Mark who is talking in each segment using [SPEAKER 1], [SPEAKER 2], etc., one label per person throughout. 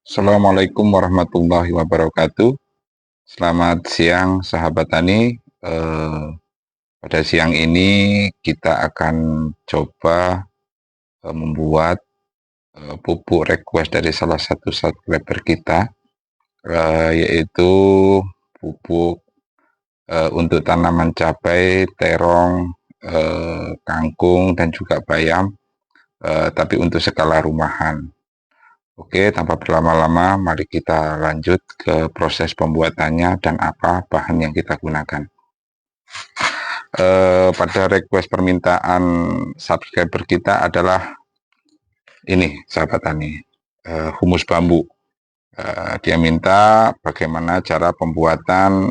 [SPEAKER 1] Assalamualaikum warahmatullahi wabarakatuh. Selamat siang, sahabat tani. Pada siang ini kita akan coba membuat pupuk request dari salah satu subscriber kita, yaitu pupuk untuk tanaman cabai, terong, kangkung, dan juga bayam, tapi untuk skala rumahan. Oke, tanpa berlama-lama, mari kita lanjut ke proses pembuatannya dan apa bahan yang kita gunakan. Pada request permintaan subscriber kita adalah ini, sahabat tani, humus bambu. Dia minta bagaimana cara pembuatan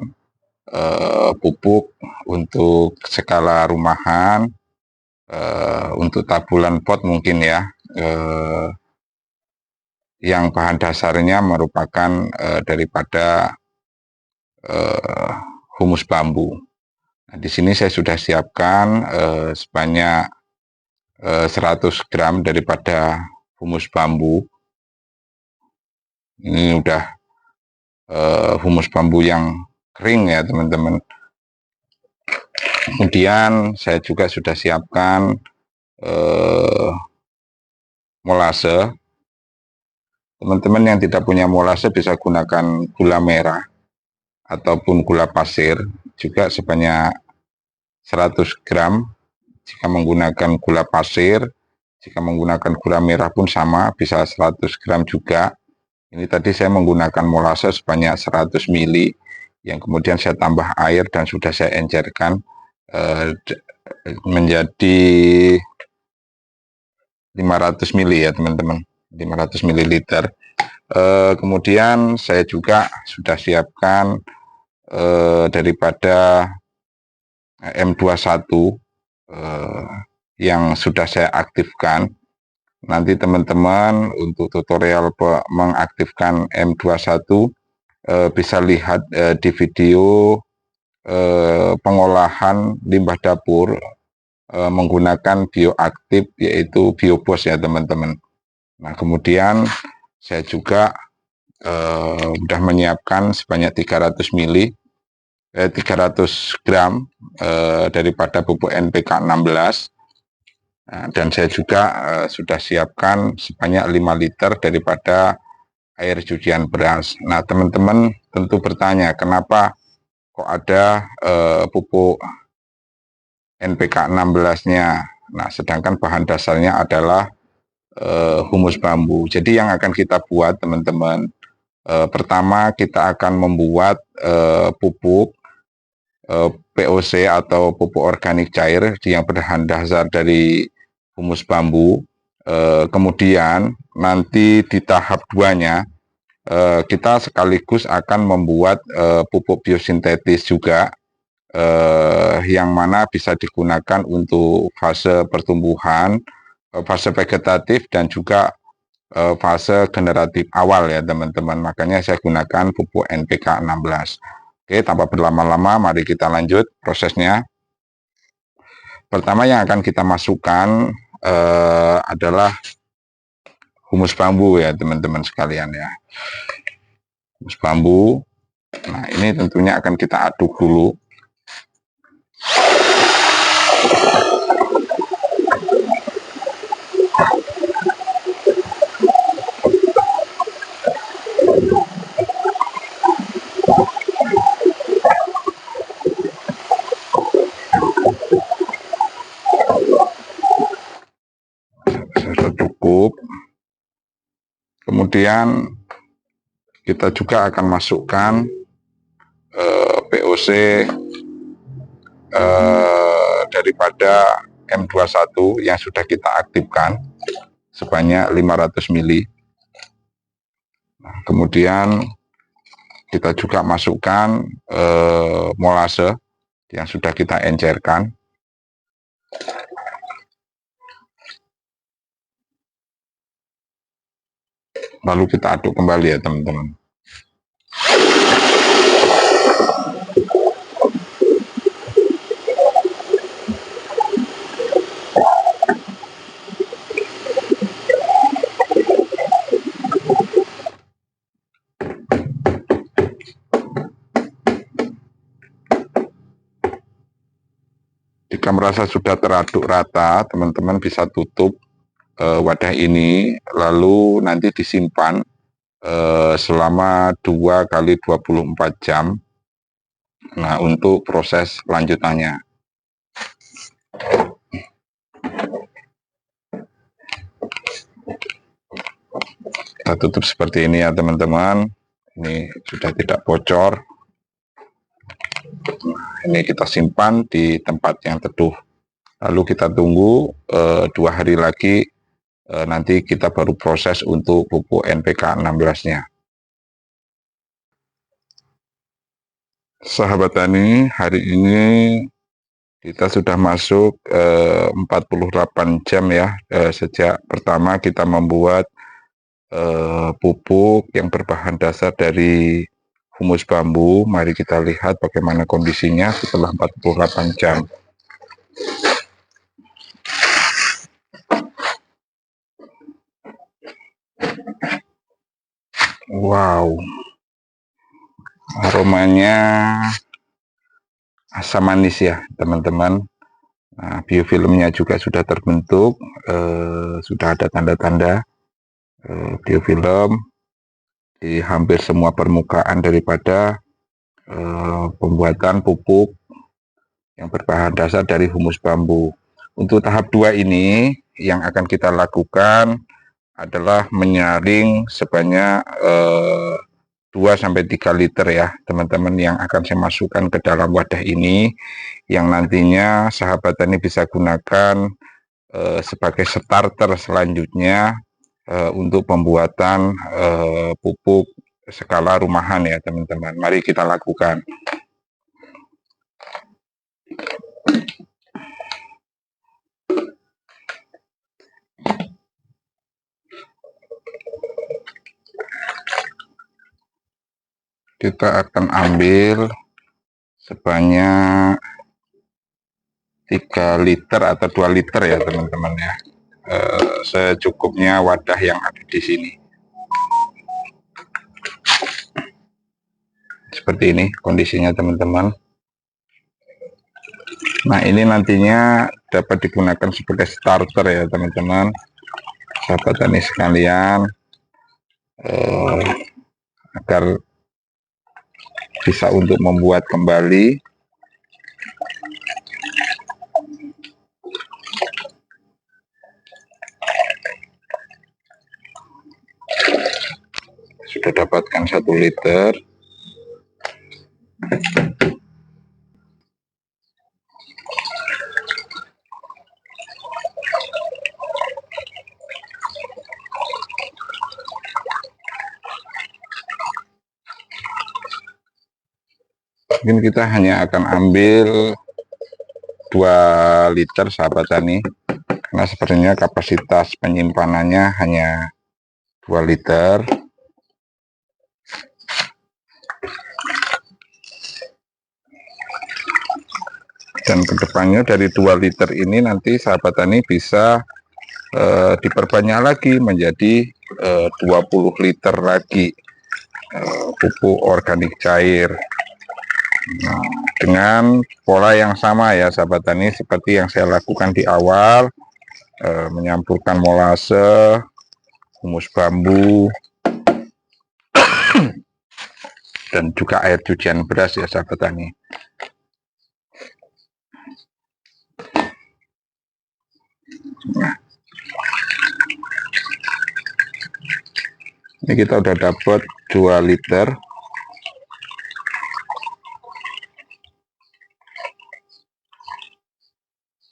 [SPEAKER 1] pupuk untuk skala rumahan, untuk tabulan pot mungkin ya, yang bahan dasarnya merupakan daripada humus bambu. Nah, di sini saya sudah siapkan sebanyak 100 gram daripada humus bambu. Ini udah humus bambu yang kering ya teman-teman. Kemudian saya juga sudah siapkan molase. Teman-teman yang tidak punya molase bisa gunakan gula merah ataupun gula pasir, juga sebanyak 100 gram. Jika menggunakan gula pasir, jika menggunakan gula merah pun sama, bisa 100 gram juga. Ini tadi saya menggunakan molase sebanyak 100 ml, yang kemudian saya tambah air dan sudah saya encerkan menjadi 500 ml ya teman-teman, 500 ml. Kemudian saya juga sudah siapkan daripada M21 yang sudah saya aktifkan. Nanti teman-teman untuk tutorial mengaktifkan M21 bisa lihat di video pengolahan limbah dapur menggunakan bioaktif, yaitu Biobos ya teman-teman. Nah, kemudian saya juga sudah menyiapkan sebanyak 300 gram daripada pupuk NPK 16. Nah, dan saya juga sudah siapkan sebanyak 5 liter daripada air cucian beras. Nah, teman-teman tentu bertanya, kenapa kok ada pupuk NPK 16-nya? Nah, sedangkan bahan dasarnya adalah humus bambu. Jadi yang akan kita buat teman-teman, pertama kita akan membuat pupuk POC atau pupuk organik cair yang berbahan dasar dari humus bambu. Kemudian nanti di tahap 2-nya kita sekaligus akan membuat pupuk biosintetis juga, yang mana bisa digunakan untuk fase pertumbuhan, fase vegetatif, dan juga fase generatif awal ya teman-teman. Makanya saya gunakan pupuk NPK 16. Oke, tanpa berlama-lama mari kita lanjut prosesnya. Pertama yang akan kita masukkan adalah humus bambu ya teman-teman sekalian ya. Humus bambu. Nah, ini tentunya akan kita aduk dulu. Sudah cukup. Kemudian kita juga akan masukkan POC daripada M21 yang sudah kita aktifkan sebanyak 500 ml. Nah, kemudian kita juga masukkan molase yang sudah kita encerkan. Lalu kita aduk kembali ya teman-teman. merasa sudah teraduk rata, teman-teman bisa tutup wadah ini, lalu nanti disimpan selama 2 kali 24 jam. Nah, untuk proses lanjutannya. Kita tutup seperti ini ya teman-teman. Ini sudah tidak bocor. Ini kita simpan di tempat yang teduh. Lalu kita tunggu 2 hari lagi, nanti kita baru proses untuk pupuk NPK 16-nya. Sahabat tani, hari ini kita sudah masuk 48 jam ya, sejak pertama kita membuat pupuk yang berbahan dasar dari humus bambu. Mari kita lihat bagaimana kondisinya setelah 48 jam. Wow, aromanya asam manis ya teman-teman. Nah, biofilmnya juga sudah terbentuk, sudah ada tanda-tanda biofilm di hampir semua permukaan daripada pembuatan pupuk yang berbahan dasar dari humus bambu. Untuk tahap 2 ini yang akan kita lakukan adalah menyaring sebanyak 2-3 liter ya teman-teman, yang akan saya masukkan ke dalam wadah ini, yang nantinya sahabat tani bisa gunakan sebagai starter selanjutnya untuk pembuatan pupuk skala rumahan ya teman-teman. Mari kita lakukan. Kita akan ambil sebanyak 3 liter atau 2 liter ya teman-teman ya, secukupnya wadah yang ada di sini. Seperti ini kondisinya teman-teman. Nah, ini nantinya dapat digunakan sebagai starter ya teman-teman, sahabat tani sekalian, agar bisa untuk membuat kembali sudah dapatkan 1 liter. Mungkin kita hanya akan ambil 2 liter sahabat tani, karena sebenarnya kapasitas penyimpanannya hanya 2 liter. Dan kedepannya dari 2 liter ini nanti sahabat tani bisa diperbanyak lagi menjadi 20 liter lagi pupuk organik cair. Nah, dengan pola yang sama ya sahabat tani, seperti yang saya lakukan di awal, menyampurkan molase, humus bambu, dan juga air cucian beras ya sahabat tani. Nah, ini kita udah dapat 2 liter.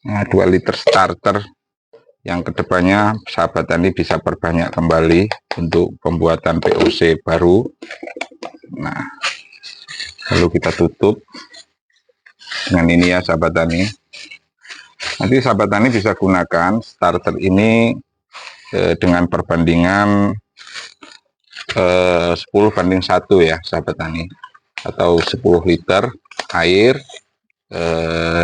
[SPEAKER 1] Nah, 2 liter starter yang kedepannya sahabat tani bisa perbanyak kembali untuk pembuatan POC baru. Nah, lalu kita tutup dengan ini ya sahabat tani. Nanti sahabat tani bisa gunakan starter ini dengan perbandingan 10:1 ya sahabat tani, atau 10 liter air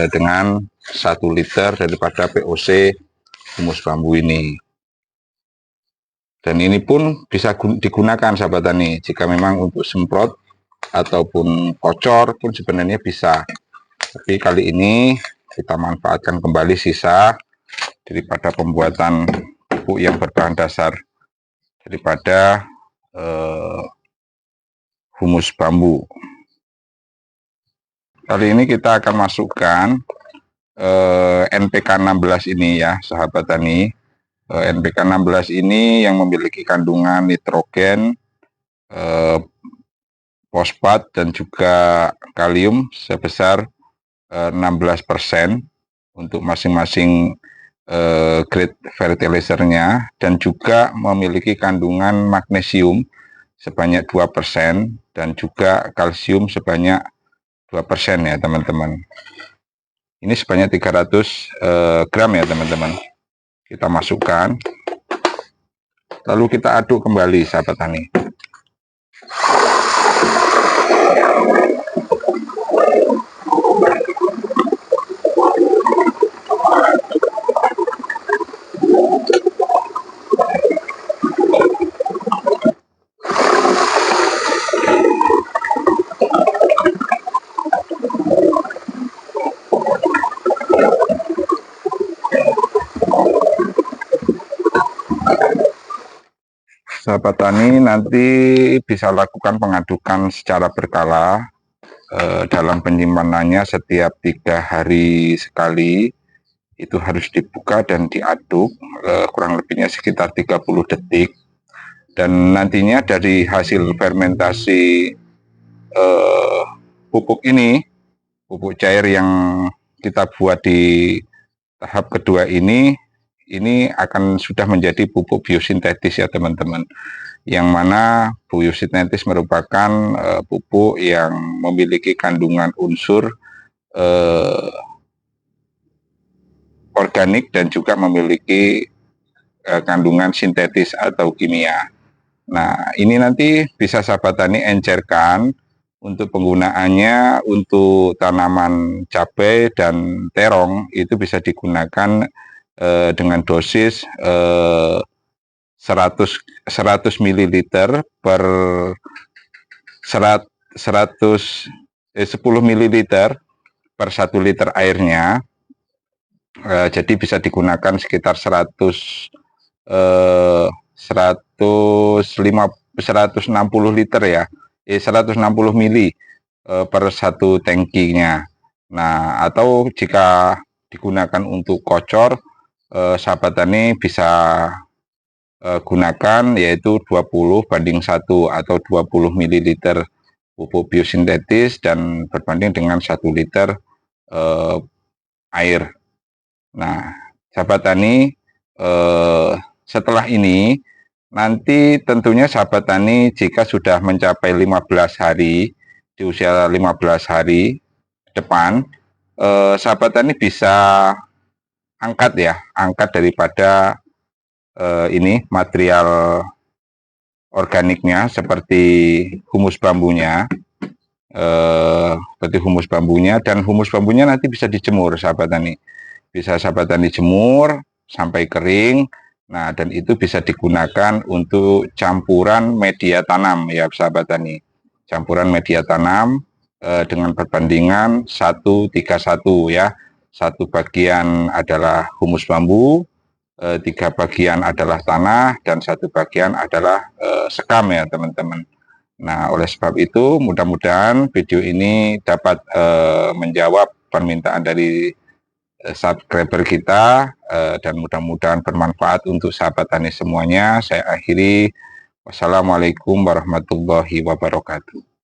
[SPEAKER 1] dengan 1 liter daripada POC humus bambu ini. Dan ini pun bisa digunakan sahabat tani jika memang untuk semprot ataupun kocor pun sebenarnya bisa. Tapi kali ini kita manfaatkan kembali sisa daripada pembuatan pupuk yang berbahan dasar daripada humus bambu. Kali ini kita akan masukkan NPK 16 ini ya sahabat tani. NPK 16 ini yang memiliki kandungan nitrogen, fosfat dan juga kalium sebesar 16% untuk masing-masing grade fertilizernya, dan juga memiliki kandungan magnesium sebanyak 2% dan juga kalsium sebanyak 2% ya teman-teman. Ini sebanyak 300 gram ya teman-teman. Kita masukkan, lalu kita aduk kembali sahabat tani. Sahabat tani nanti bisa lakukan pengadukan secara berkala dalam penyimpanannya setiap 3 hari sekali. Itu harus dibuka dan diaduk kurang lebihnya sekitar 30 detik. Dan nantinya dari hasil fermentasi pupuk ini, pupuk cair yang kita buat di tahap kedua ini akan sudah menjadi pupuk biosintetis ya teman-teman, yang mana biosintetis merupakan pupuk yang memiliki kandungan unsur organik dan juga memiliki kandungan sintetis atau kimia. Nah, ini nanti bisa sahabat tani encerkan untuk penggunaannya untuk tanaman cabai dan terong. Itu bisa digunakan dengan dosis 100 ml per 10 ml per 1 liter airnya. Jadi bisa digunakan sekitar 160 liter ya, 160 mili per 1 tangkinya. Nah, atau jika digunakan untuk kocor, sahabat tani bisa gunakan yaitu 20:1 atau 20 ml pupuk biosintetis dan berbanding dengan 1 liter air. Nah, sahabat tani, setelah ini nanti tentunya sahabat tani jika sudah mencapai 15 hari, di usia 15 hari depan, sahabat tani bisa angkat daripada ini material organiknya seperti humus bambunya, dan humus bambunya nanti bisa dijemur sahabat tani. Bisa sahabat tani jemur sampai kering. Nah, dan itu bisa digunakan untuk campuran media tanam ya sahabat tani. Campuran media tanam dengan perbandingan 1:1 ya. 1 bagian adalah humus bambu, 3 bagian adalah tanah, dan 1 bagian adalah sekam ya teman-teman. Nah, oleh sebab itu mudah-mudahan video ini dapat menjawab permintaan dari subscriber kita, dan mudah-mudahan bermanfaat untuk sahabat tani semuanya. Saya akhiri, wassalamualaikum warahmatullahi wabarakatuh.